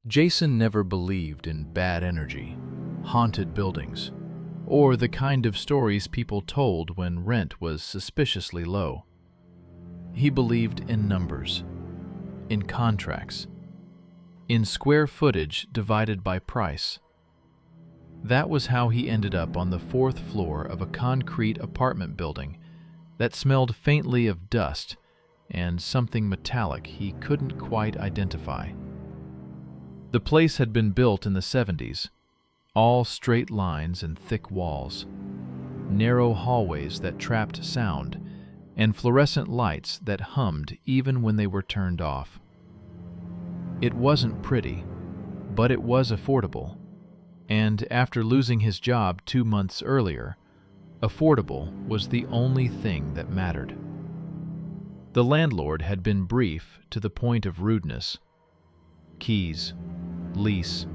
Jason never believed in bad energy, haunted buildings, or the kind of stories people told when rent was suspiciously low. He believed in numbers, in contracts, in square footage divided by price. That was how he ended up on the fourth floor of a concrete apartment building that smelled faintly of dust and something metallic he couldn't quite identify. The place had been built in the 70s, all straight lines and thick walls, narrow hallways that trapped sound, and fluorescent lights that hummed even when they were turned off. It wasn't pretty, but it was affordable, and after losing his job 2 months earlier, affordable was the only thing that mattered. The landlord had been brief to the point of rudeness. Keys, lease,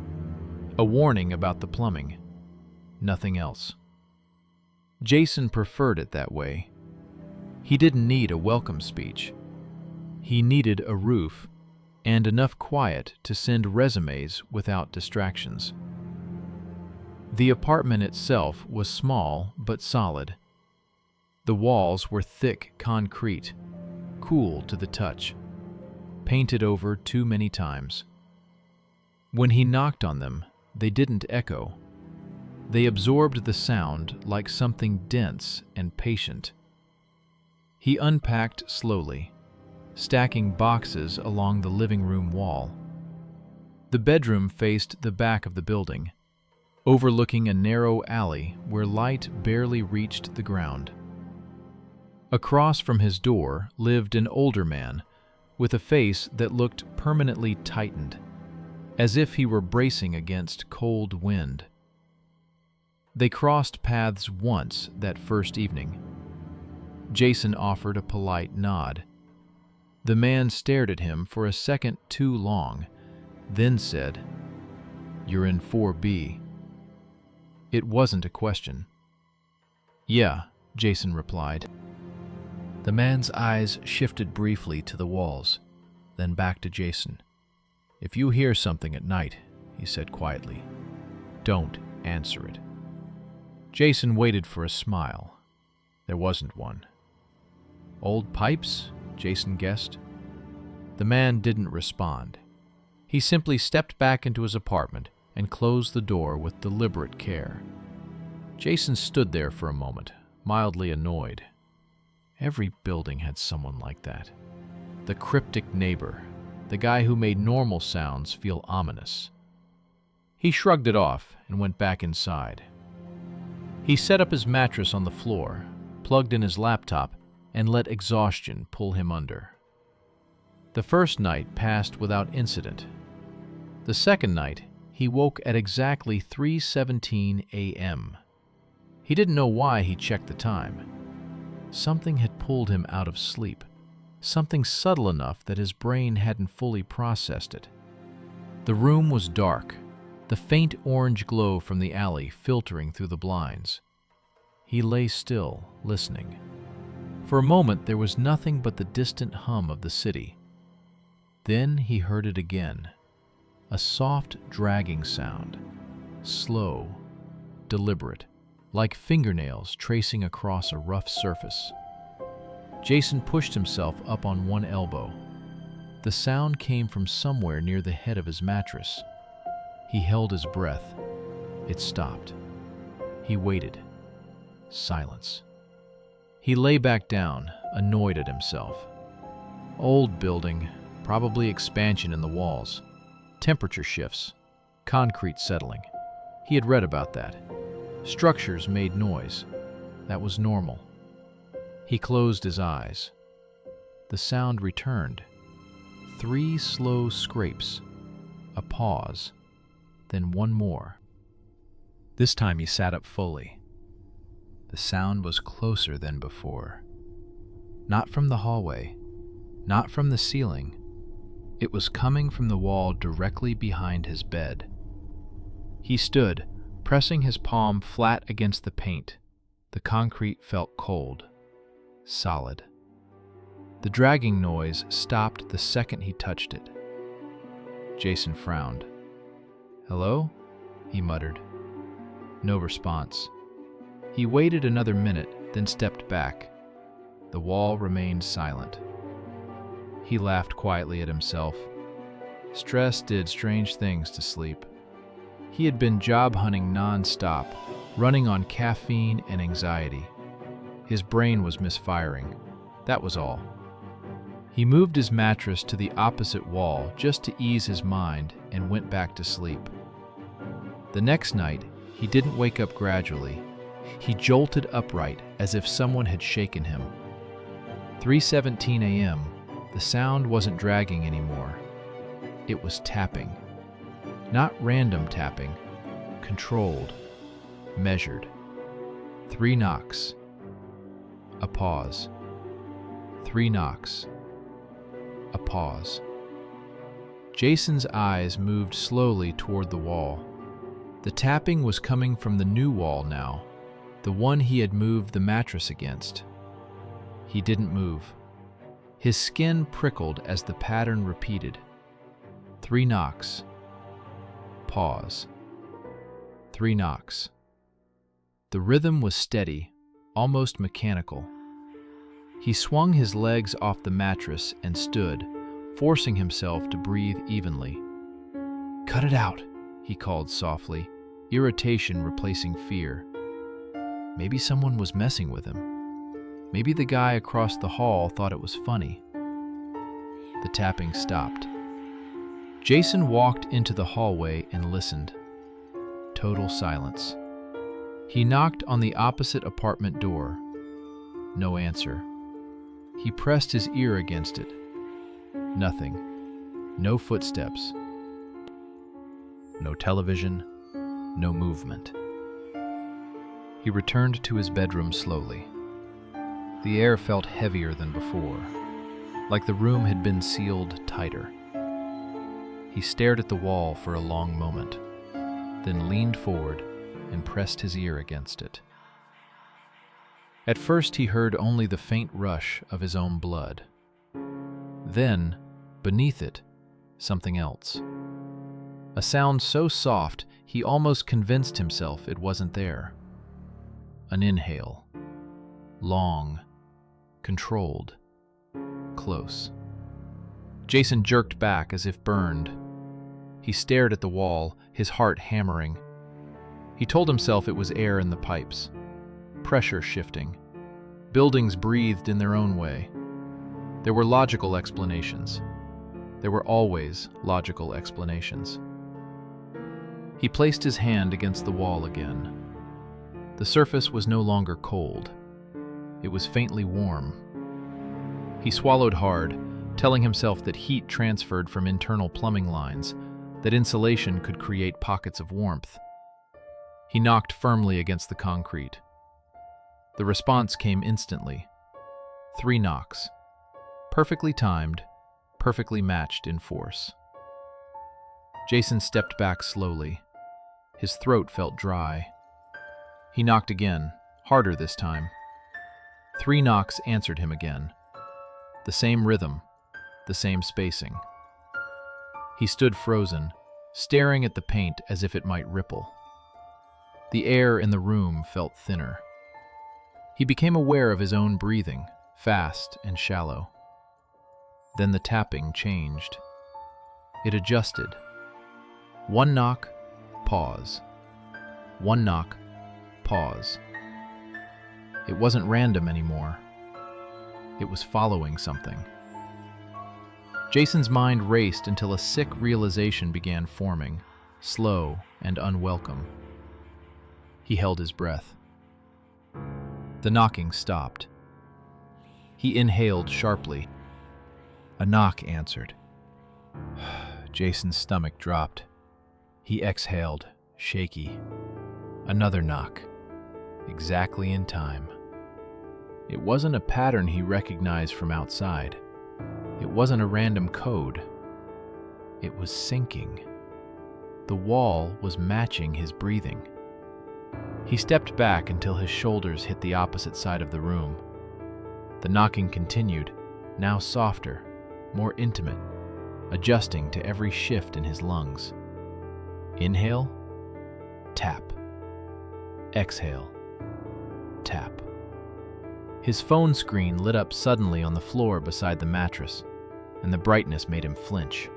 a warning about the plumbing, nothing else. Jason preferred it that way. He didn't need a welcome speech. He needed a roof and enough quiet to send resumes without distractions. The apartment itself was small but solid. The walls were thick concrete, cool to the touch, painted over too many times. When he knocked on them, they didn't echo. They absorbed the sound like something dense and patient. He unpacked slowly, stacking boxes along the living room wall. The bedroom faced the back of the building, overlooking a narrow alley where light barely reached the ground. Across from his door lived an older man with a face that looked permanently tightened, as if he were bracing against cold wind. They crossed paths once that first evening. Jason offered a polite nod. The man stared at him for a second too long, then said, "You're in 4B. It wasn't a question. "Yeah," Jason replied. The man's eyes shifted briefly to the walls, then back to Jason. "If you hear something at night," he said quietly, "don't answer it." Jason waited for a smile. There wasn't one. "Old pipes?" Jason guessed. The man didn't respond. He simply stepped back into his apartment and closed the door with deliberate care. Jason stood there for a moment, mildly annoyed. Every building had someone like that. The cryptic neighbor, the guy who made normal sounds feel ominous. He shrugged it off and went back inside. He set up his mattress on the floor, plugged in his laptop, and let exhaustion pull him under. The first night passed without incident. The second night, he woke at exactly 3:17 a.m. He didn't know why he checked the time. Something had pulled him out of sleep, something subtle enough that his brain hadn't fully processed it. The room was dark, the faint orange glow from the alley filtering through the blinds. He lay still, listening. For a moment, there was nothing but the distant hum of the city. Then he heard it again, a soft, dragging sound, slow, deliberate, like fingernails tracing across a rough surface. Jason pushed himself up on one elbow. The sound came from somewhere near the head of his mattress. He held his breath. It stopped. He waited. Silence. He lay back down, annoyed at himself. Old building, probably expansion in the walls, temperature shifts, concrete settling. He had read about that. Structures made noise. That was normal. He closed his eyes. The sound returned. 3 slow scrapes, a pause, then one more. This time he sat up fully. The sound was closer than before. Not from the hallway, not from the ceiling. It was coming from the wall directly behind his bed. He stood, pressing his palm flat against the paint. The concrete felt cold, solid. The dragging noise stopped the second he touched it. Jason frowned. "Hello?" he muttered. No response. He waited another minute, then stepped back. The wall remained silent. He laughed quietly at himself. Stress did strange things to sleep. He had been job hunting non-stop, running on caffeine and anxiety. His brain was misfiring. That was all. He moved his mattress to the opposite wall just to ease his mind and went back to sleep. The next night, he didn't wake up gradually. He jolted upright as if someone had shaken him. 3:17 a.m., the sound wasn't dragging anymore. It was tapping. Not random tapping, controlled, measured. 3 knocks. A pause. 3 knocks. A pause. Jason's eyes moved slowly toward the wall. The tapping was coming from the new wall now, the one he had moved the mattress against. He didn't move. His skin prickled as the pattern repeated. 3 knocks. Pause. 3 knocks. The rhythm was steady, almost mechanical. He swung his legs off the mattress and stood, forcing himself to breathe evenly. "Cut it out," he called softly, irritation replacing fear. Maybe someone was messing with him. Maybe the guy across the hall thought it was funny. The tapping stopped. Jason walked into the hallway and listened. Total silence. He knocked on the opposite apartment door. No answer. He pressed his ear against it. Nothing. No footsteps. No television. No movement. He returned to his bedroom slowly. The air felt heavier than before, like the room had been sealed tighter. He stared at the wall for a long moment, then leaned forward and pressed his ear against it. At first he heard only the faint rush of his own blood. Then, beneath it, something else. A sound so soft he almost convinced himself it wasn't there. An inhale. Long. Controlled. Close. Jason jerked back as if burned. He stared at the wall, his heart hammering. He told himself it was air in the pipes. Pressure shifting. Buildings breathed in their own way. There were logical explanations. There were always logical explanations. He placed his hand against the wall again. The surface was no longer cold. It was faintly warm. He swallowed hard, telling himself that heat transferred from internal plumbing lines, that insulation could create pockets of warmth. He knocked firmly against the concrete. The response came instantly. 3 knocks. Perfectly timed, perfectly matched in force. Jason stepped back slowly. His throat felt dry. He knocked again, harder this time. 3 knocks answered him again. The same rhythm, the same spacing. He stood frozen, staring at the paint as if it might ripple. The air in the room felt thinner. He became aware of his own breathing, fast and shallow. Then the tapping changed. It adjusted. 1 knock, pause. 1 knock, pause. It wasn't random anymore. It was following something. Jason's mind raced until a sick realization began forming, slow and unwelcome. He held his breath. The knocking stopped. He inhaled sharply. A knock answered. Jason's stomach dropped. He exhaled, shaky. Another knock. Exactly in time. It wasn't a pattern he recognized from outside. It wasn't a random code. It was syncing. The wall was matching his breathing. He stepped back until his shoulders hit the opposite side of the room. The knocking continued, now softer, more intimate, adjusting to every shift in his lungs. Inhale, tap. Exhale, tap. His phone screen lit up suddenly on the floor beside the mattress, and the brightness made him flinch.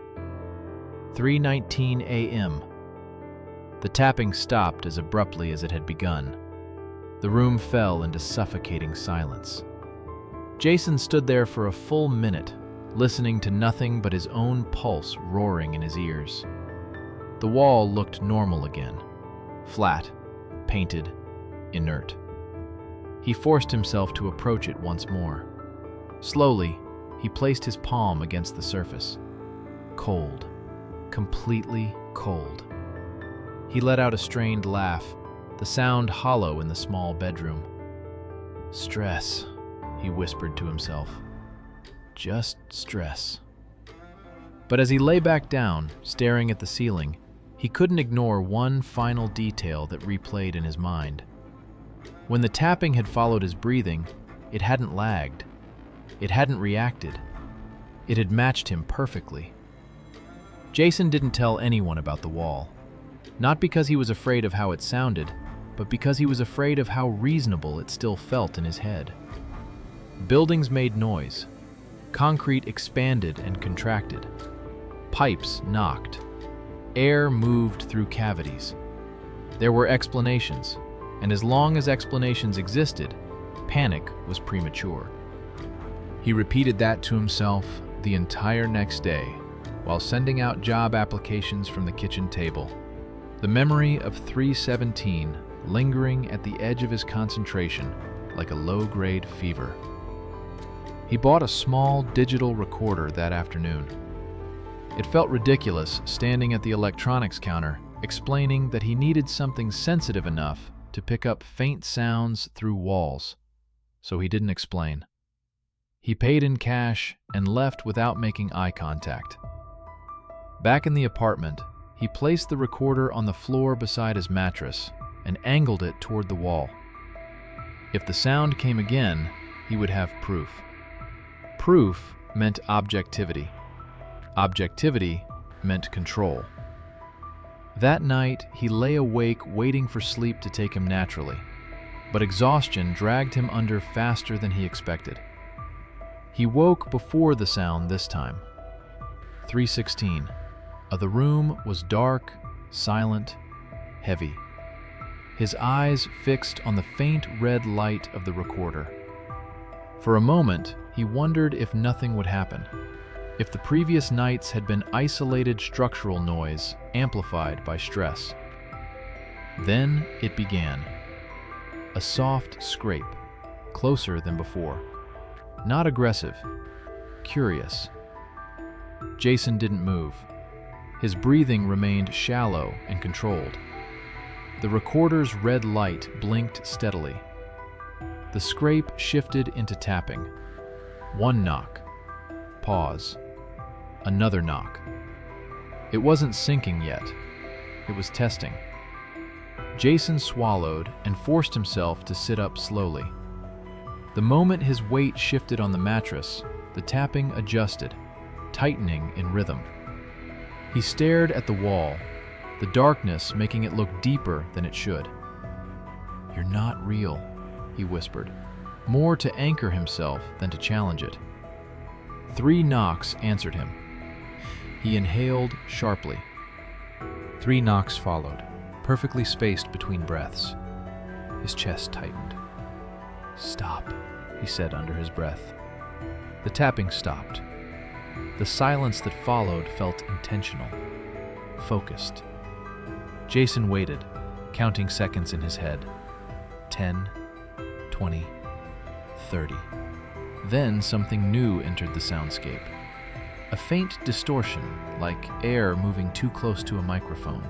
3:19 a.m. The tapping stopped as abruptly as it had begun. The room fell into suffocating silence. Jason stood there for a full minute, listening to nothing but his own pulse roaring in his ears. The wall looked normal again, flat, painted, inert. He forced himself to approach it once more. Slowly, he placed his palm against the surface. Cold, completely cold. He let out a strained laugh, the sound hollow in the small bedroom. Stress, he whispered to himself. Just stress. But as he lay back down, staring at the ceiling, he couldn't ignore one final detail that replayed in his mind. When the tapping had followed his breathing, it hadn't lagged. It hadn't reacted. It had matched him perfectly. Jason didn't tell anyone about the wall. Not because he was afraid of how it sounded, but because he was afraid of how reasonable it still felt in his head. Buildings made noise. Concrete expanded and contracted. Pipes knocked. Air moved through cavities. There were explanations, and as long as explanations existed, panic was premature. He repeated that to himself the entire next day, while sending out job applications from the kitchen table. The memory of 317 lingering at the edge of his concentration like a low-grade fever. He bought a small digital recorder that afternoon. It felt ridiculous standing at the electronics counter, explaining that he needed something sensitive enough to pick up faint sounds through walls, so he didn't explain. He paid in cash and left without making eye contact. Back in the apartment, he placed the recorder on the floor beside his mattress and angled it toward the wall. If the sound came again, he would have proof. Proof meant objectivity. Objectivity meant control. That night, he lay awake waiting for sleep to take him naturally, but exhaustion dragged him under faster than he expected. He woke before the sound this time. 3:16. The room was dark, silent, heavy. His eyes fixed on the faint red light of the recorder. For a moment, he wondered if nothing would happen, if the previous nights had been isolated structural noise amplified by stress. Then it began. A soft scrape, closer than before. Not aggressive, curious. Jason didn't move. His breathing remained shallow and controlled. The recorder's red light blinked steadily. The scrape shifted into tapping. One knock. Pause. Another knock. It wasn't syncing yet. It was testing. Jason swallowed and forced himself to sit up slowly. The moment his weight shifted on the mattress, the tapping adjusted, tightening in rhythm. He stared at the wall, the darkness making it look deeper than it should. "You're not real," he whispered, more to anchor himself than to challenge it. 3 knocks answered him. He inhaled sharply. 3 knocks followed, perfectly spaced between breaths. His chest tightened. "Stop," he said under his breath. The tapping stopped. The silence that followed felt intentional, focused. Jason waited, counting seconds in his head. 10, 20, 30. Then something new entered the soundscape. A faint distortion, like air moving too close to a microphone.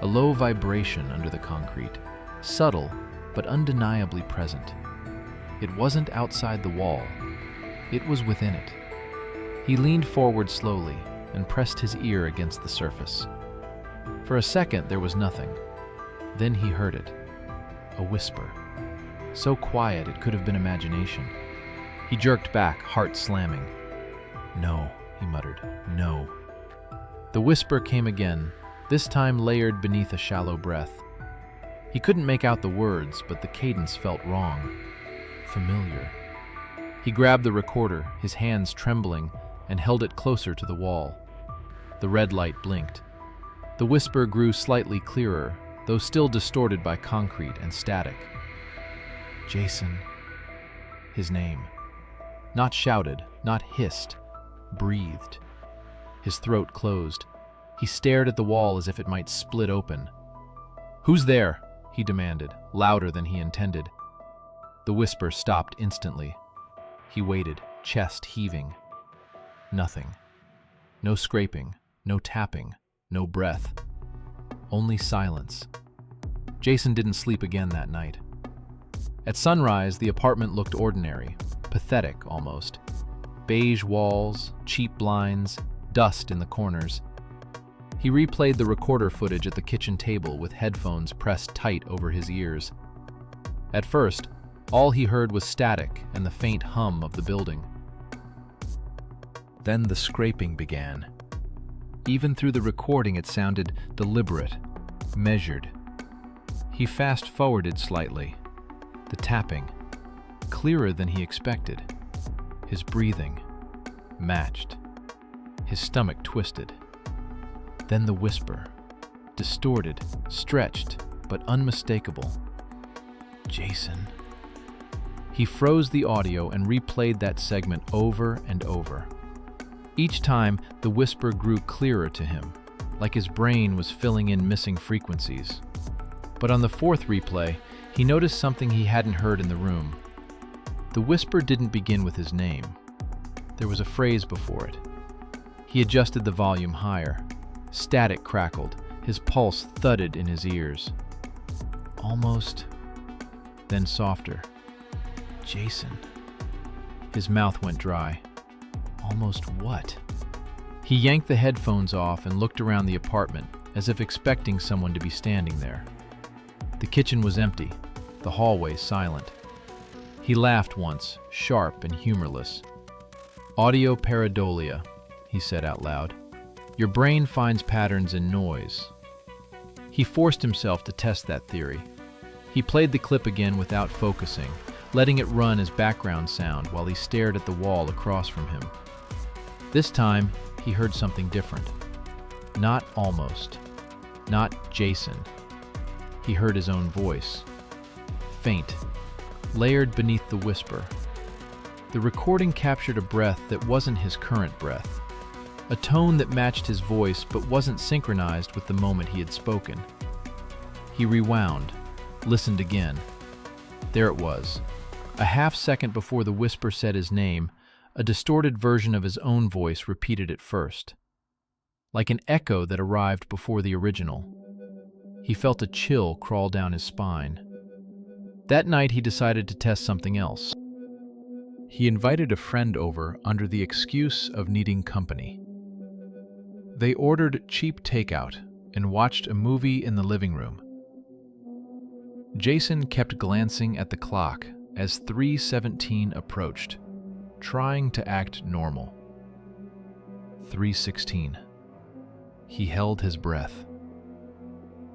A low vibration under the concrete, subtle but undeniably present. It wasn't outside the wall. It was within it. He leaned forward slowly and pressed his ear against the surface. For a second there was nothing. Then he heard it. A whisper. So quiet it could have been imagination. He jerked back, heart slamming. "No," he muttered. "No." The whisper came again, this time layered beneath a shallow breath. He couldn't make out the words, but the cadence felt wrong, familiar. He grabbed the recorder, his hands trembling, and held it closer to the wall. The red light blinked. The whisper grew slightly clearer, though still distorted by concrete and static. Jason. His name. Not shouted, not hissed, breathed. His throat closed. He stared at the wall as if it might split open. "Who's there?" he demanded, louder than he intended. The whisper stopped instantly. He waited, chest heaving. Nothing. No scraping, no tapping, no breath. Only silence. Jason didn't sleep again that night. At sunrise, the apartment looked ordinary, pathetic almost. Beige walls, cheap blinds, dust in the corners. He replayed the recorder footage at the kitchen table with headphones pressed tight over his ears. At first, all he heard was static and the faint hum of the building. Then the scraping began. Even through the recording, it sounded deliberate, measured. He fast-forwarded slightly. The tapping, clearer than he expected. His breathing, matched. His stomach twisted. Then the whisper, distorted, stretched, but unmistakable. Jason. He froze the audio and replayed that segment over and over. Each time, the whisper grew clearer to him, like his brain was filling in missing frequencies. But on the fourth replay, he noticed something he hadn't heard in the room. The whisper didn't begin with his name. There was a phrase before it. He adjusted the volume higher. Static crackled. His pulse thudded in his ears. Almost, then softer. Jason. His mouth went dry. Almost what? He yanked the headphones off and looked around the apartment, as if expecting someone to be standing there. The kitchen was empty, the hallway silent. He laughed once, sharp and humorless. "Audio pareidolia," he said out loud. "Your brain finds patterns in noise." He forced himself to test that theory. He played the clip again without focusing, letting it run as background sound while he stared at the wall across from him. This time, he heard something different. Not almost. Not Jason. He heard his own voice. Faint, layered beneath the whisper. The recording captured a breath that wasn't his current breath. A tone that matched his voice but wasn't synchronized with the moment he had spoken. He rewound, listened again. There it was. A half second before the whisper said his name, a distorted version of his own voice repeated it first. Like an echo that arrived before the original. He felt a chill crawl down his spine. That night he decided to test something else. He invited a friend over under the excuse of needing company. They ordered cheap takeout and watched a movie in the living room. Jason kept glancing at the clock as 3:17 approached, trying to act normal. 3:16. He held his breath.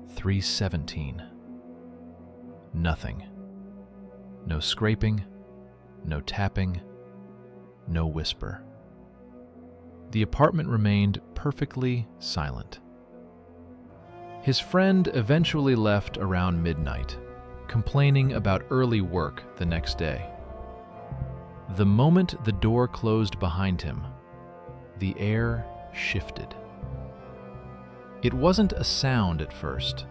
3:17. Nothing. No scraping, no tapping, no whisper. The apartment remained perfectly silent. His friend eventually left around midnight, complaining about early work the next day. The moment the door closed behind him, the air shifted. It wasn't a sound at first.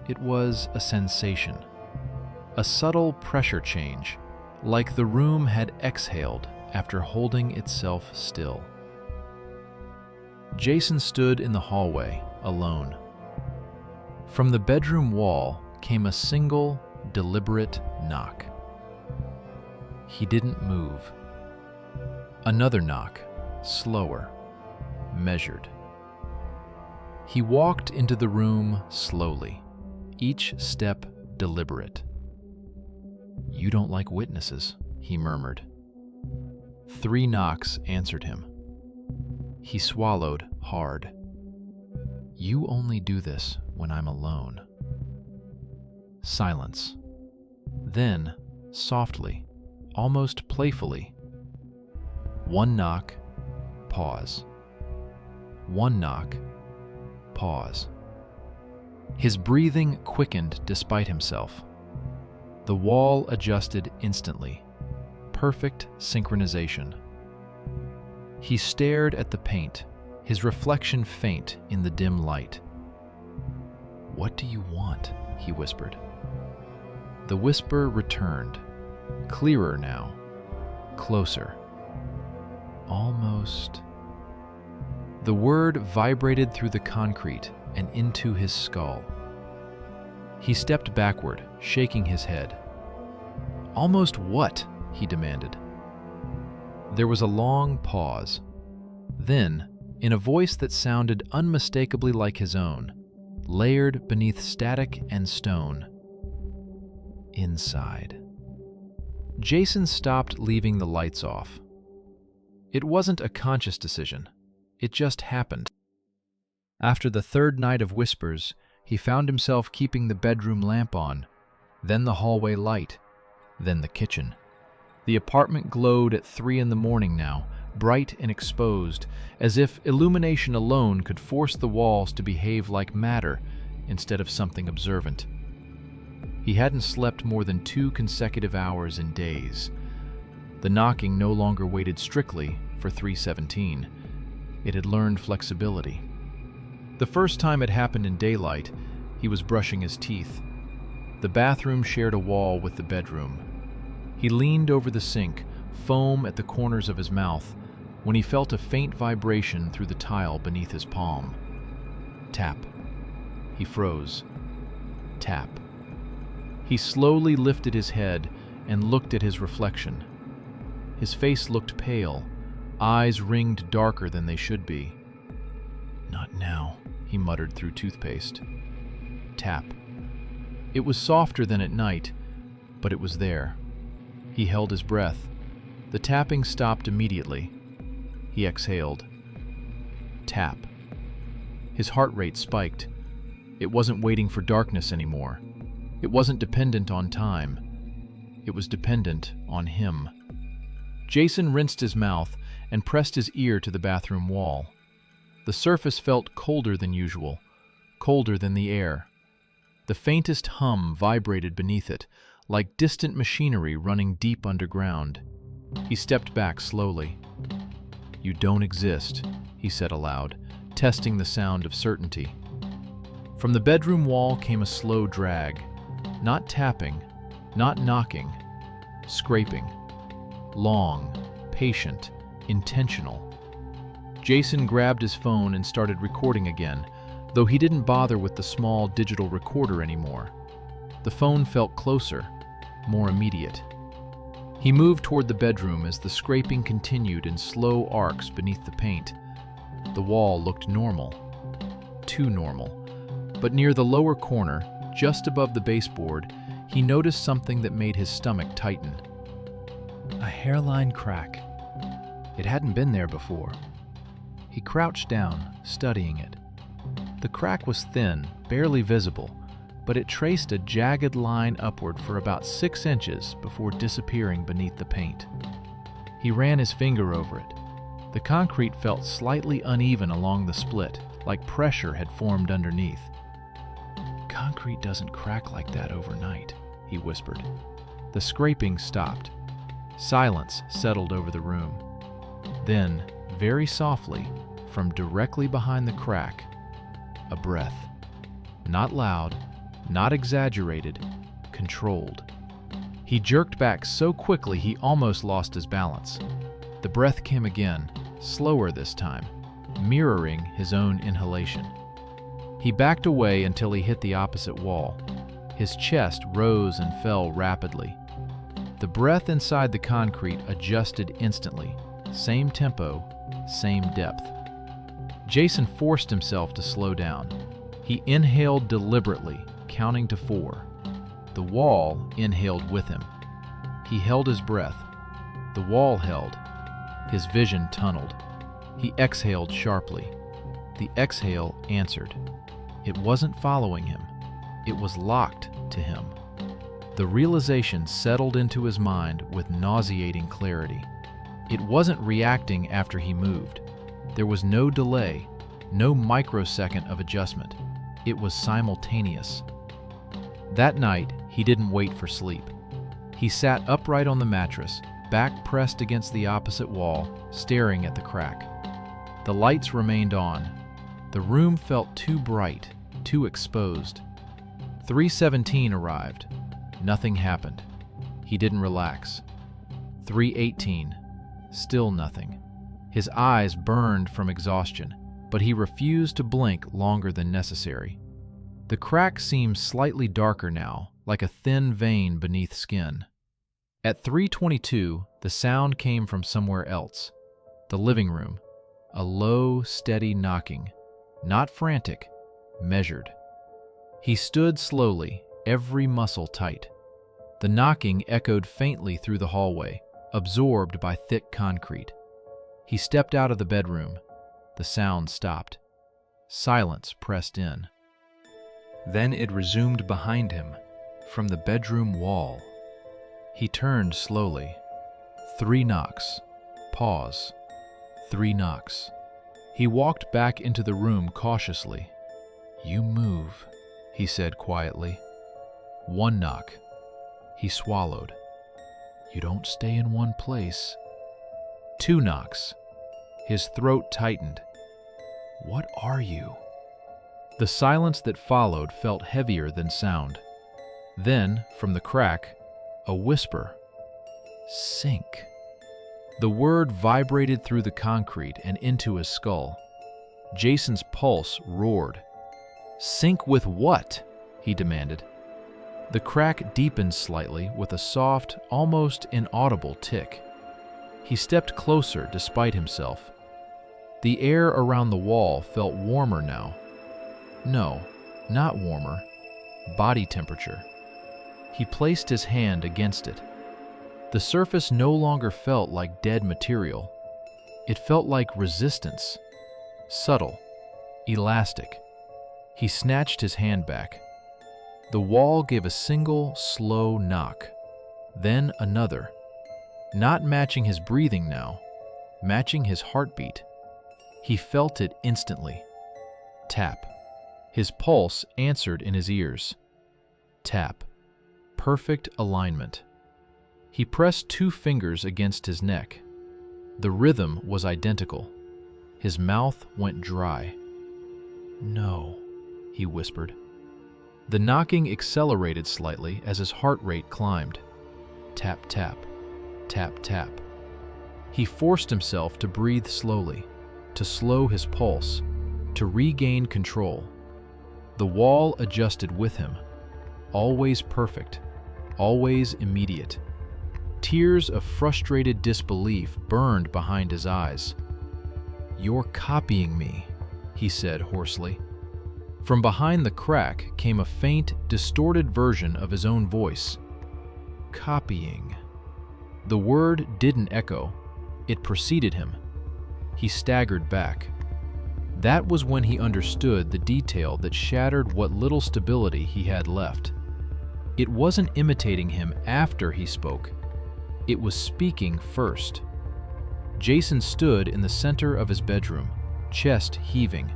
It was a sensation. A subtle pressure change, like the room had exhaled after holding itself still. Jason stood in the hallway, alone. From the bedroom wall came a single, deliberate knock. He didn't move. Another knock, slower, measured. He walked into the room slowly, each step deliberate. "You don't like witnesses," he murmured. 3 knocks answered him. He swallowed hard. You only do this when I'm alone. Silence. Then, softly, almost playfully, one knock, pause. One knock, pause. His breathing quickened despite himself. The wall adjusted instantly. Perfect synchronization. He stared at the paint, his reflection faint in the dim light. "What do you want?" he whispered. The whisper returned, clearer now, closer. Almost. The word vibrated through the concrete and into his skull. He stepped backward, shaking his head. "Almost what?" he demanded. There was a long pause. Then, in a voice that sounded unmistakably like his own, layered beneath static and stone, "Inside." Jason stopped leaving the lights off. It wasn't a conscious decision. It just happened. After the third night of whispers, he found himself keeping the bedroom lamp on, then the hallway light, then the kitchen. The apartment glowed at 3 in the morning now, bright and exposed, as if illumination alone could force the walls to behave like matter instead of something observant. He hadn't slept more than 2 consecutive hours in days. The knocking no longer waited strictly for 3:17. It had learned flexibility. The first time it happened in daylight, he was brushing his teeth. The bathroom shared a wall with the bedroom. He leaned over the sink, foam at the corners of his mouth, when he felt a faint vibration through the tile beneath his palm. Tap. He froze. Tap. He slowly lifted his head and looked at his reflection. His face looked pale, eyes ringed darker than they should be. "Not now," he muttered through toothpaste. Tap. It was softer than at night, but it was there. He held his breath. The tapping stopped immediately. He exhaled. Tap. His heart rate spiked. It wasn't waiting for darkness anymore. It wasn't dependent on time. It was dependent on him. Jason rinsed his mouth and pressed his ear to the bathroom wall. The surface felt colder than usual, colder than the air. The faintest hum vibrated beneath it, like distant machinery running deep underground. He stepped back slowly. "You don't exist," he said aloud, testing the sound of certainty. From the bedroom wall came a slow drag. Not tapping, not knocking, scraping. Long, patient, intentional. Jason grabbed his phone and started recording again, though he didn't bother with the small digital recorder anymore. The phone felt closer, more immediate. He moved toward the bedroom as the scraping continued in slow arcs beneath the paint. The wall looked normal. Too normal. But near the lower corner, just above the baseboard, he noticed something that made his stomach tighten. A hairline crack. It hadn't been there before. He crouched down, studying it. The crack was thin, barely visible, but it traced a jagged line upward for about 6 inches before disappearing beneath the paint. He ran his finger over it. The concrete felt slightly uneven along the split, like pressure had formed underneath. "Concrete doesn't crack like that overnight," he whispered. The scraping stopped. Silence settled over the room. Then, very softly, from directly behind the crack, a breath. Not loud, not exaggerated, controlled. He jerked back so quickly he almost lost his balance. The breath came again, slower this time, mirroring his own inhalation. He backed away until he hit the opposite wall. His chest rose and fell rapidly. The breath inside the concrete adjusted instantly. Same tempo, same depth. Jason forced himself to slow down. He inhaled deliberately, counting to 4. The wall inhaled with him. He held his breath. The wall held. His vision tunneled. He exhaled sharply. The exhale answered. It wasn't following him. It was locked to him. The realization settled into his mind with nauseating clarity. It wasn't reacting after he moved. There was no delay, no microsecond of adjustment. It was simultaneous. That night, he didn't wait for sleep. He sat upright on the mattress, back pressed against the opposite wall, staring at the crack. The lights remained on. The room felt too bright, too exposed. 3:17 arrived. Nothing happened. He didn't relax. 3:18. Still nothing. His eyes burned from exhaustion, but he refused to blink longer than necessary. The crack seemed slightly darker now, like a thin vein beneath skin. At 3:22, the sound came from somewhere else. The living room. A low, steady knocking. Not frantic, measured. He stood slowly, every muscle tight. The knocking echoed faintly through the hallway, absorbed by thick concrete. He stepped out of the bedroom. The sound stopped. Silence pressed in. Then it resumed behind him, from the bedroom wall. He turned slowly. 3 knocks. Pause. 3 knocks. He walked back into the room cautiously. "You move," he said quietly. 1 knock. He swallowed. "You don't stay in one place." 2 knocks. His throat tightened. "What are you?" The silence that followed felt heavier than sound. Then, from the crack, a whisper. "Sink." The word vibrated through the concrete and into his skull. Jason's pulse roared. "Sink with what?" he demanded. The crack deepened slightly with a soft, almost inaudible tick. He stepped closer despite himself. The air around the wall felt warmer now. No, not warmer. Body temperature. He placed his hand against it. The surface no longer felt like dead material. It felt like resistance. Subtle. Elastic. He snatched his hand back. The wall gave a single, slow knock. Then another. Not matching his breathing now. Matching his heartbeat. He felt it instantly. Tap. His pulse answered in his ears. Tap. Perfect alignment. He pressed 2 fingers against his neck. The rhythm was identical. His mouth went dry. "No," he whispered. The knocking accelerated slightly as his heart rate climbed. Tap, tap, tap, tap. He forced himself to breathe slowly, to slow his pulse, to regain control. The wall adjusted with him, always perfect, always immediate. Tears of frustrated disbelief burned behind his eyes. "You're copying me," he said hoarsely. From behind the crack came a faint, distorted version of his own voice. Copying. The word didn't echo. It preceded him. He staggered back. That was when he understood the detail that shattered what little stability he had left. It wasn't imitating him after he spoke. It was speaking first. Jason stood in the center of his bedroom, chest heaving,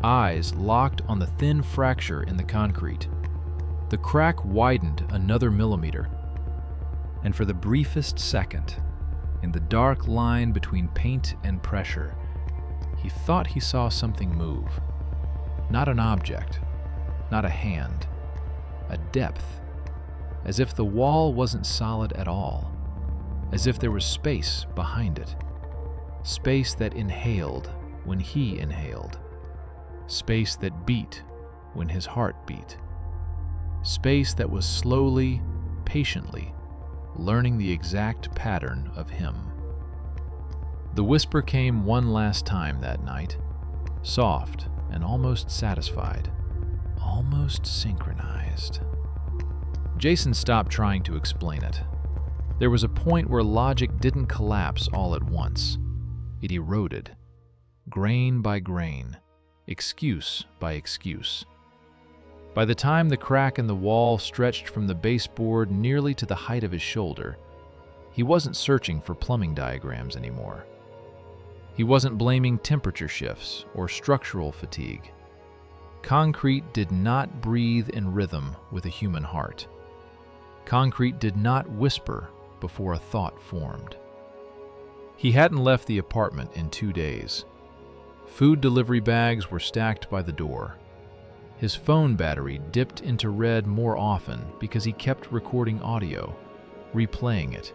eyes locked on the thin fracture in the concrete. The crack widened another millimeter, and for the briefest second, in the dark line between paint and pressure, he thought he saw something move. Not an object, not a hand, a depth, as if the wall wasn't solid at all, as if there was space behind it, space that inhaled when he inhaled, space that beat when his heart beat, space that was slowly, patiently, learning the exact pattern of him. The whisper came one last time that night, soft and almost satisfied, almost synchronized. Jason stopped trying to explain it. There was a point where logic didn't collapse all at once. It eroded, grain by grain, excuse by excuse. By the time the crack in the wall stretched from the baseboard nearly to the height of his shoulder, he wasn't searching for plumbing diagrams anymore. He wasn't blaming temperature shifts or structural fatigue. Concrete did not breathe in rhythm with a human heart. Concrete did not whisper before a thought formed. He hadn't left the apartment in 2 days. Food delivery bags were stacked by the door. His phone battery dipped into red more often because he kept recording audio, replaying it,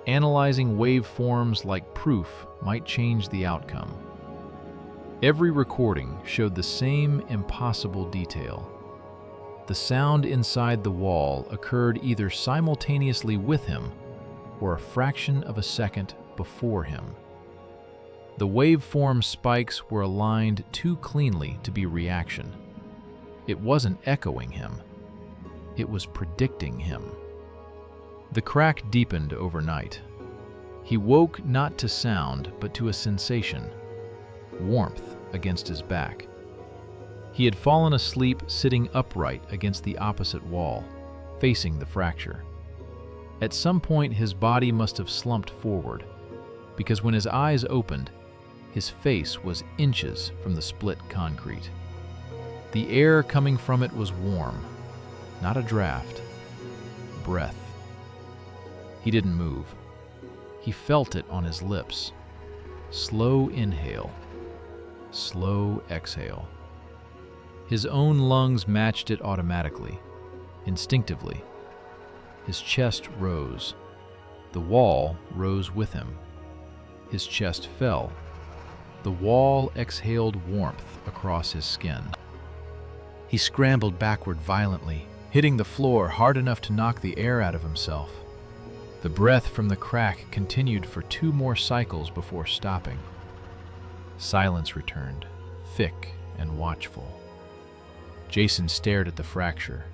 analyzing waveforms like proof might change the outcome. Every recording showed the same impossible detail. The sound inside the wall occurred either simultaneously with him or a fraction of a second before him. The waveform spikes were aligned too cleanly to be reaction. It wasn't echoing him. It was predicting him. The crack deepened overnight. He woke not to sound, but to a sensation, warmth against his back. He had fallen asleep sitting upright against the opposite wall, facing the fracture. At some point, his body must have slumped forward, because when his eyes opened, his face was inches from the split concrete. The air coming from it was warm, not a draft, breath. He didn't move. He felt it on his lips. Slow inhale, slow exhale. His own lungs matched it automatically, instinctively. His chest rose. The wall rose with him. His chest fell. The wall exhaled warmth across his skin. He scrambled backward violently, hitting the floor hard enough to knock the air out of himself. The breath from the crack continued for 2 more cycles before stopping. Silence returned, thick and watchful. Jason stared at the fracture.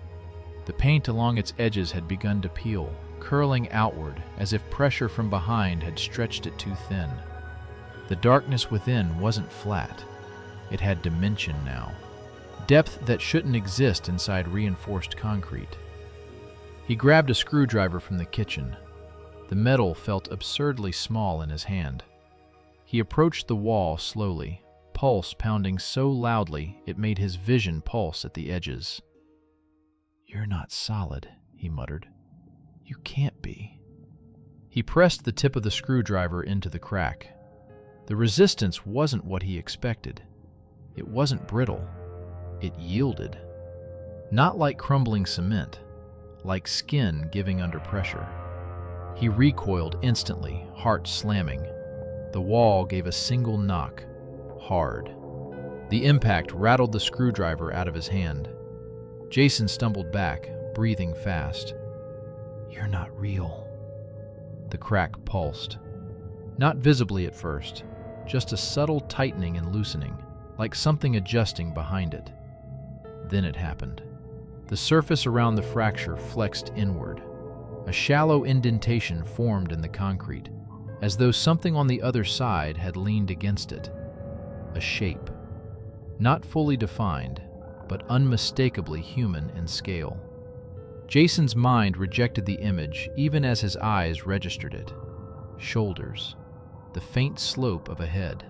The paint along its edges had begun to peel, curling outward as if pressure from behind had stretched it too thin. The darkness within wasn't flat. It had dimension now, depth that shouldn't exist inside reinforced concrete. He grabbed a screwdriver from the kitchen. The metal felt absurdly small in his hand. He approached the wall slowly, pulse pounding so loudly it made his vision pulse at the edges. "You're not solid," he muttered. "You can't be." He pressed the tip of the screwdriver into the crack. The resistance wasn't what he expected. It wasn't brittle. It yielded. Not like crumbling cement, like skin giving under pressure. He recoiled instantly, heart slamming. The wall gave a single knock, hard. The impact rattled the screwdriver out of his hand. Jason stumbled back, breathing fast. "You're not real." The crack pulsed. Not visibly at first, just a subtle tightening and loosening, like something adjusting behind it. Then it happened. The surface around the fracture flexed inward. A shallow indentation formed in the concrete, as though something on the other side had leaned against it. A shape. Not fully defined, but unmistakably human in scale. Jason's mind rejected the image even as his eyes registered it. Shoulders. The faint slope of a head,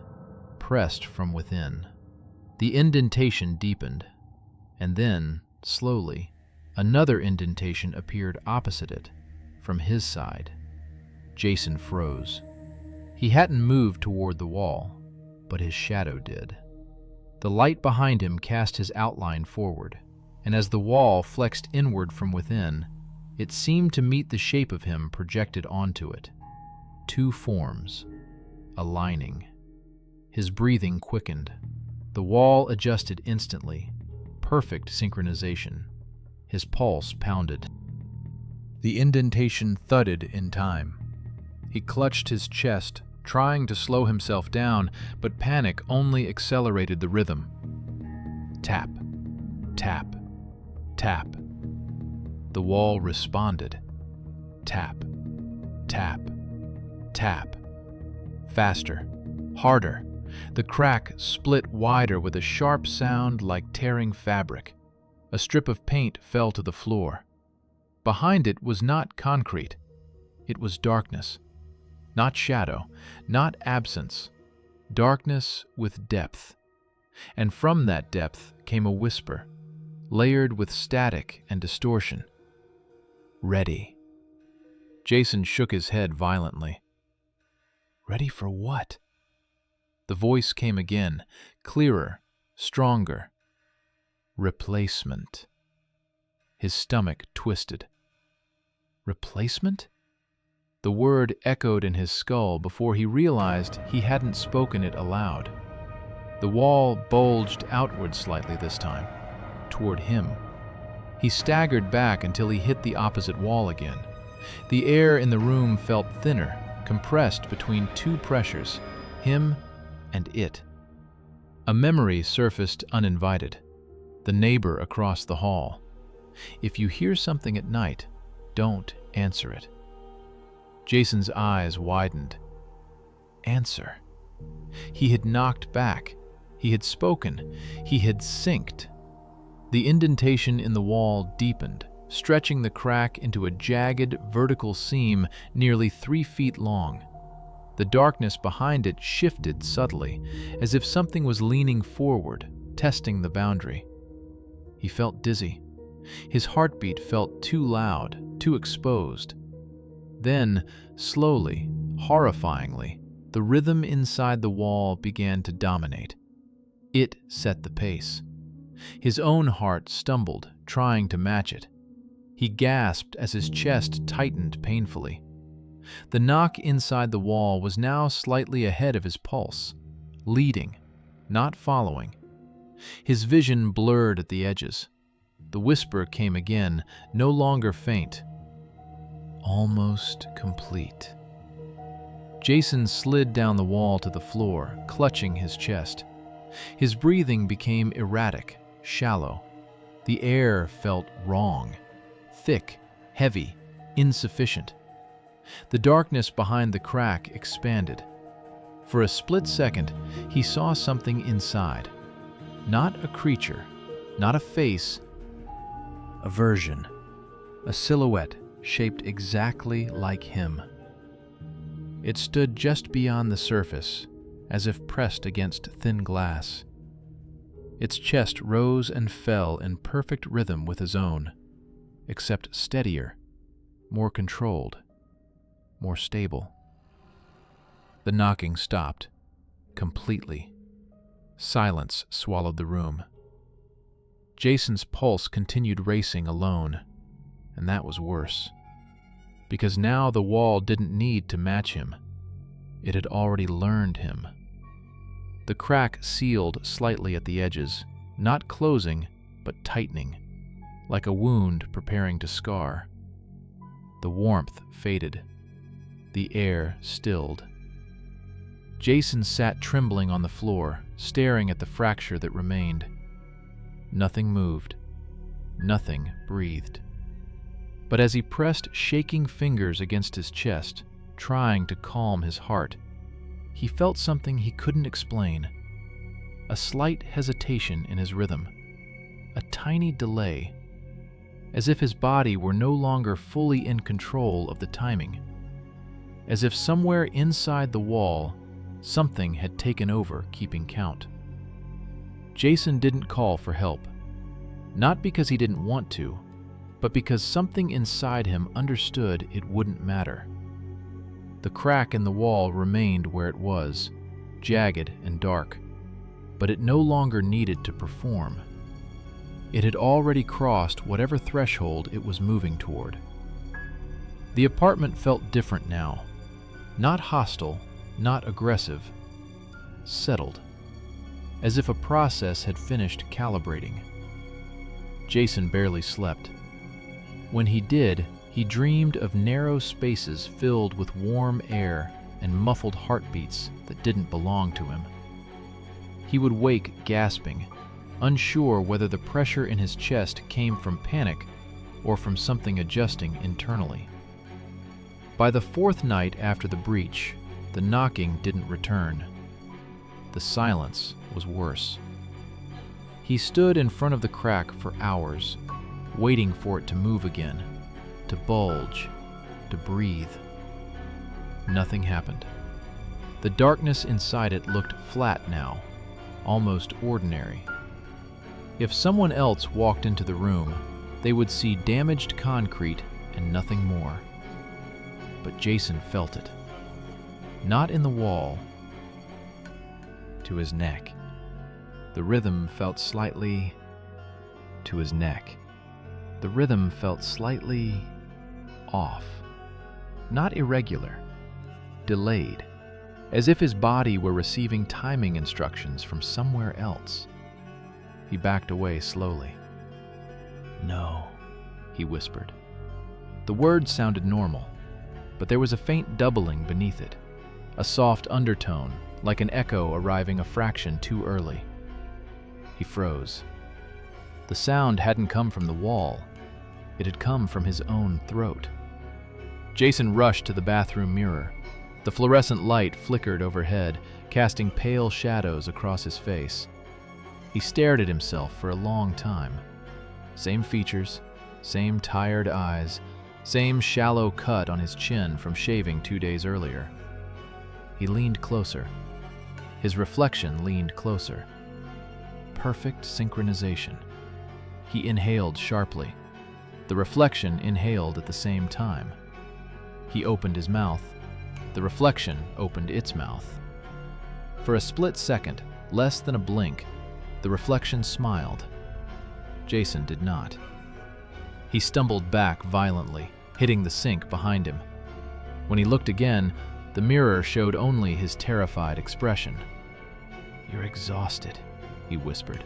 pressed from within. The indentation deepened, and then, slowly, another indentation appeared opposite it, from his side. Jason froze. He hadn't moved toward the wall, but his shadow did. The light behind him cast his outline forward, and as the wall flexed inward from within, it seemed to meet the shape of him projected onto it. 2 forms, aligning. His breathing quickened. The wall adjusted instantly, perfect synchronization. His pulse pounded. The indentation thudded in time. He clutched his chest, trying to slow himself down, but panic only accelerated the rhythm. Tap, tap, tap. The wall responded. Tap, tap, tap. Faster, harder. The crack split wider with a sharp sound like tearing fabric. A strip of paint fell to the floor. Behind it was not concrete. It was darkness. Not shadow, not absence. Darkness with depth. And from that depth came a whisper, layered with static and distortion. "Ready." Jason shook his head violently. "Ready for what?" The voice came again, clearer, stronger. "Replacement." His stomach twisted. Replacement? The word echoed in his skull before he realized he hadn't spoken it aloud. The wall bulged outward slightly this time, toward him. He staggered back until he hit the opposite wall again. The air in the room felt thinner, compressed between two pressures, him and it. A memory surfaced uninvited. The neighbor across the hall. If you hear something at night, don't answer it. Jason's eyes widened. Answer. He had knocked back. He had spoken. He had synced. The indentation in the wall deepened, stretching the crack into a jagged, vertical seam nearly 3 feet long. The darkness behind it shifted subtly, as if something was leaning forward, testing the boundary. He felt dizzy. His heartbeat felt too loud, too exposed. Then, slowly, horrifyingly, the rhythm inside the wall began to dominate. It set the pace. His own heart stumbled, trying to match it. He gasped as his chest tightened painfully. The knock inside the wall was now slightly ahead of his pulse, leading, not following. His vision blurred at the edges. The whisper came again, no longer faint. Almost complete. Jason slid down the wall to the floor, clutching his chest. His breathing became erratic, shallow. The air felt wrong, thick, heavy, insufficient. The darkness behind the crack expanded. For a split second, he saw something inside. Not a creature, not a face, a version, a silhouette shaped exactly like him. It stood just beyond the surface, as if pressed against thin glass. Its chest rose and fell in perfect rhythm with his own, except steadier, more controlled, more stable. The knocking stopped, completely. Silence swallowed the room. Jason's pulse continued racing alone, and that was worse. Because now the wall didn't need to match him. It had already learned him. The crack sealed slightly at the edges, not closing, but tightening, like a wound preparing to scar. The warmth faded. The air stilled. Jason sat trembling on the floor, staring at the fracture that remained. Nothing moved. Nothing breathed. But as he pressed shaking fingers against his chest, trying to calm his heart, he felt something he couldn't explain. A slight hesitation in his rhythm. A tiny delay. As if his body were no longer fully in control of the timing. As if somewhere inside the wall, something had taken over keeping count. Jason didn't call for help. Not because he didn't want to, but because something inside him understood it wouldn't matter. The crack in the wall remained where it was, jagged and dark, but it no longer needed to perform. It had already crossed whatever threshold it was moving toward. The apartment felt different now. Not hostile, not aggressive. Settled. As if a process had finished calibrating. Jason barely slept. When he did, he dreamed of narrow spaces filled with warm air and muffled heartbeats that didn't belong to him. He would wake gasping, unsure whether the pressure in his chest came from panic or from something adjusting internally. By the 4th night after the breach, the knocking didn't return. The silence was worse. He stood in front of the crack for hours, waiting for it to move again, to bulge, to breathe. Nothing happened. The darkness inside it looked flat now, almost ordinary. If someone else walked into the room, they would see damaged concrete and nothing more. But Jason felt it. Not in the wall, to his neck. The rhythm felt slightly to his neck. The rhythm felt slightly off. Not irregular, delayed, as if his body were receiving timing instructions from somewhere else. He backed away slowly. "No," he whispered. The words sounded normal, but there was a faint doubling beneath it, a soft undertone, like an echo arriving a fraction too early. He froze. The sound hadn't come from the wall. It had come from his own throat. Jason rushed to the bathroom mirror. The fluorescent light flickered overhead, casting pale shadows across his face. He stared at himself for a long time. Same features, same tired eyes, same shallow cut on his chin from shaving 2 days earlier. He leaned closer. His reflection leaned closer. Perfect synchronization. He inhaled sharply. The reflection inhaled at the same time. He opened his mouth. The reflection opened its mouth. For a split second, less than a blink, the reflection smiled. Jason did not. He stumbled back violently, hitting the sink behind him. When he looked again, the mirror showed only his terrified expression. "You're exhausted," he whispered.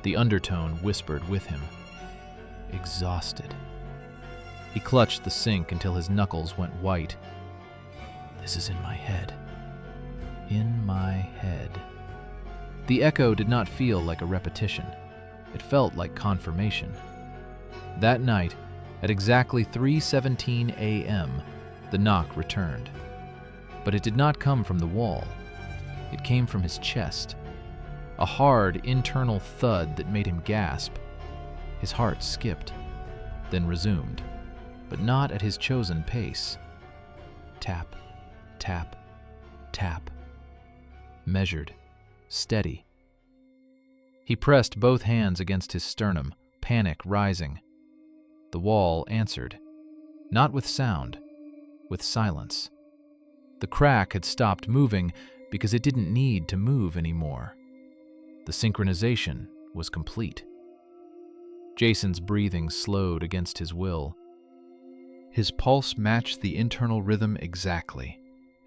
The undertone whispered with him. Exhausted. He clutched the sink until his knuckles went white. "This is in my head. In my head." The echo did not feel like a repetition. It felt like confirmation. That night, at exactly 3:17 a.m., the knock returned. But it did not come from the wall. It came from his chest. A hard, internal thud that made him gasp. His heart skipped, then resumed, but not at his chosen pace. Tap, tap, tap. Measured, steady. He pressed both hands against his sternum, panic rising. The wall answered, not with sound, with silence. The crack had stopped moving because it didn't need to move anymore. The synchronization was complete. Jason's breathing slowed against his will. His pulse matched the internal rhythm exactly,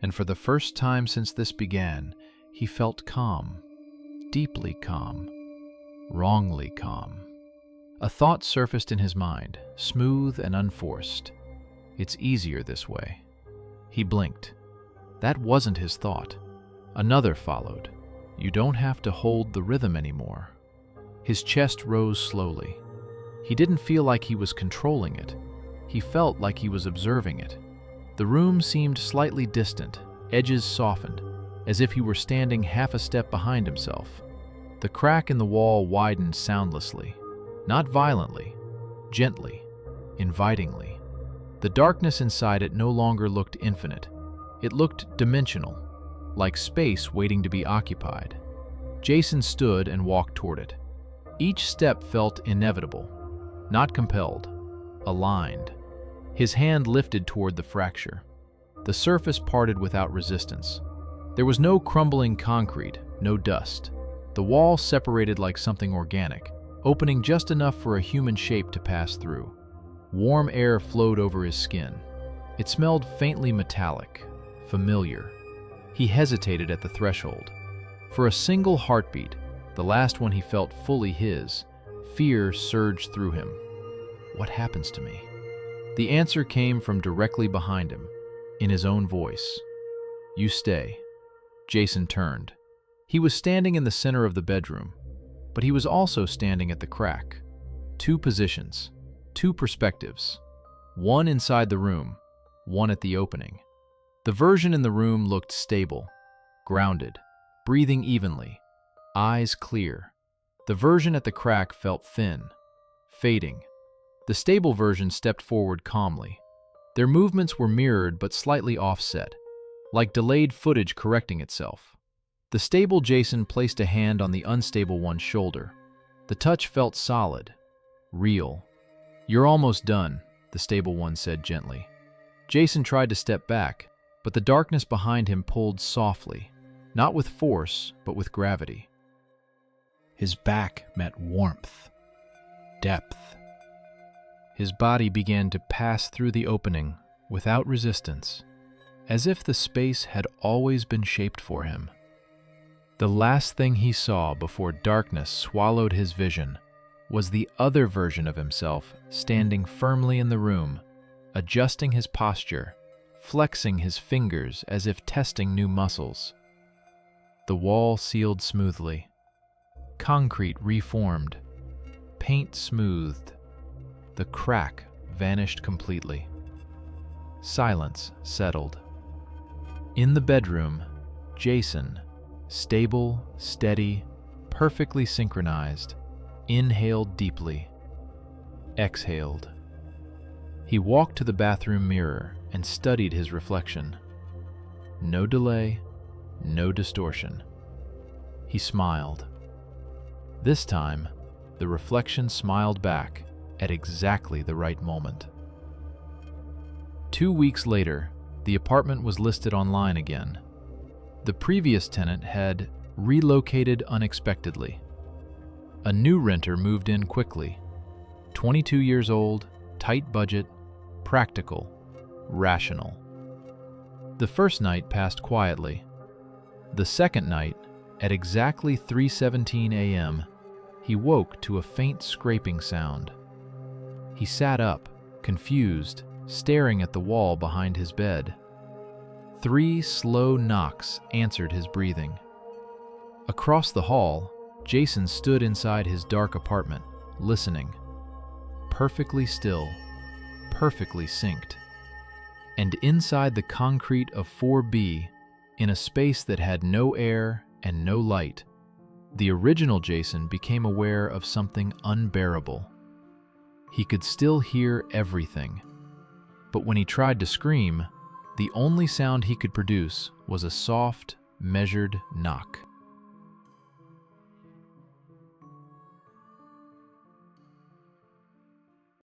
and for the first time since this began, he felt calm, deeply calm, wrongly calm. A thought surfaced in his mind, smooth and unforced. It's easier this way. He blinked. That wasn't his thought. Another followed. You don't have to hold the rhythm anymore. His chest rose slowly. He didn't feel like he was controlling it. He felt like he was observing it. The room seemed slightly distant, edges softened, as if he were standing half a step behind himself. The crack in the wall widened soundlessly, not violently, gently, invitingly. The darkness inside it no longer looked infinite. It looked dimensional, like space waiting to be occupied. Jason stood and walked toward it. Each step felt inevitable, not compelled, aligned. His hand lifted toward the fracture. The surface parted without resistance. There was no crumbling concrete, no dust. The wall separated like something organic, opening just enough for a human shape to pass through. Warm air flowed over his skin. It smelled faintly metallic, familiar. He hesitated at the threshold. For a single heartbeat, the last one he felt fully his, fear surged through him. What happens to me? The answer came from directly behind him, in his own voice. You stay. Jason turned. He was standing in the center of the bedroom, but he was also standing at the crack. Two positions, two perspectives. One inside the room, one at the opening. The version in the room looked stable, grounded. breathing evenly, eyes clear. The version at the crack felt thin, fading. The stable version stepped forward calmly. Their movements were mirrored but slightly offset, like delayed footage correcting itself. The stable Jason placed a hand on the unstable one's shoulder. The touch felt solid, real. "You're almost done," the stable one said gently. Jason tried to step back, but the darkness behind him pulled softly, not with force, but with gravity. His back met warmth, depth. His body began to pass through the opening without resistance, as if the space had always been shaped for him. The last thing he saw before darkness swallowed his vision was the other version of himself standing firmly in the room, adjusting his posture, flexing his fingers as if testing new muscles. The wall sealed smoothly. Concrete reformed. Paint smoothed. The crack vanished completely. Silence settled. In the bedroom, Jason, stable, steady, perfectly synchronized, inhaled deeply, exhaled. He walked to the bathroom mirror and studied his reflection. No delay, no distortion. He smiled. This time, the reflection smiled back at exactly the right moment. 2 weeks later, the apartment was listed online again. The previous tenant had relocated unexpectedly. A new renter moved in quickly. 22 years old, tight budget, practical, rational. The first night passed quietly. The second night, at exactly 3:17 a.m., he woke to a faint scraping sound. He sat up, confused, staring at the wall behind his bed. 3 slow knocks answered his breathing. Across the hall, Jason stood inside his dark apartment, listening. Perfectly still, perfectly synced. And inside the concrete of 4B, in a space that had no air and no light, the original Jason became aware of something unbearable. He could still hear everything, but when he tried to scream, the only sound he could produce was a soft, measured knock.